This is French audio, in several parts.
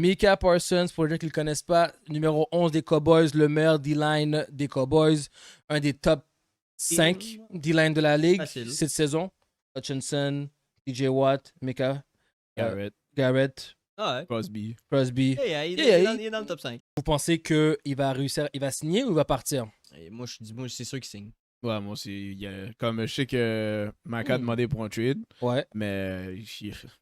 Micah Parsons, pour les gens qui ne le connaissent pas, numéro 11 des Cowboys, le meilleur D-line des Cowboys, un des top 5 D-line de la ligue cette saison. Hutchinson, TJ Watt, Micah, Garrett, Crosby. Il est dans le top 5. Vous pensez qu'il va réussir, il va signer ou il va partir? Et moi, c'est sûr qu'il signe. Ouais, moi aussi. Comme je sais que Mac a demandé pour un trade, Ouais. mais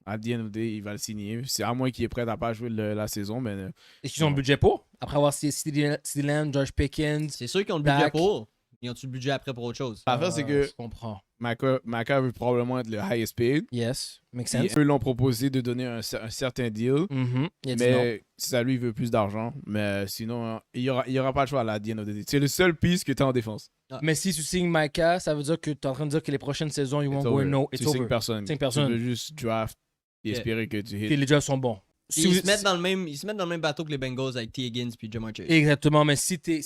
à the end of the day, il va le signer. C'est à moins qu'il est prêt à pas jouer la saison. Mais, est-ce qu'ils ont le budget pour? Après avoir CeeDee Lamb, George Pickens. C'est sûr qu'ils ont le budget pour. Ils ont-tu le budget après pour autre chose? L'affaire, c'est que je comprends. Maca veut probablement être le highest paid. Yes, makes sense. Eux l'ont proposé de donner un certain deal. Mais ça, lui, il veut plus d'argent. Mais sinon, il y aura pas le choix à la end of the day. C'est le seul piece que tu as en défense. Mais si tu signes Micah, ça veut dire que tu es en train de dire que les prochaines saisons, ils vont go no, it's tu over. signes personne. Tu veux juste draft et espérer que tu hits. Et les jobs sont bons. Ils se mettent dans le même bateau que les Bengals avec T. Higgins puis Jamar Chase. Exactement, mais si t'es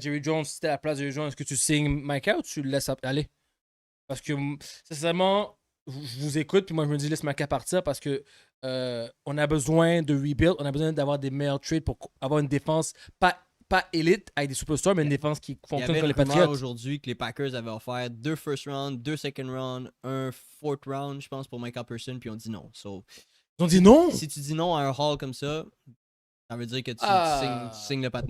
Jerry Jones, si t'es à la place de Jerry Jones, est-ce que tu signes Micah ou tu le laisses aller? Parce que, sincèrement, je vous écoute, puis moi je me dis laisse Micah partir parce que on a besoin de rebuild, on a besoin d'avoir des meilleurs trades pour avoir une défense pas élite avec des superstars, mais une défense qui fonctionne comme les Patriots. Il y avait aujourd'hui que les Packers avaient offert 2 first round, 2 second round, un fourth round, je pense, pour Micah Parsons, puis on dit non. Ils ont dit non? Si tu dis non à un haul comme ça veut dire que tu signes le patinet.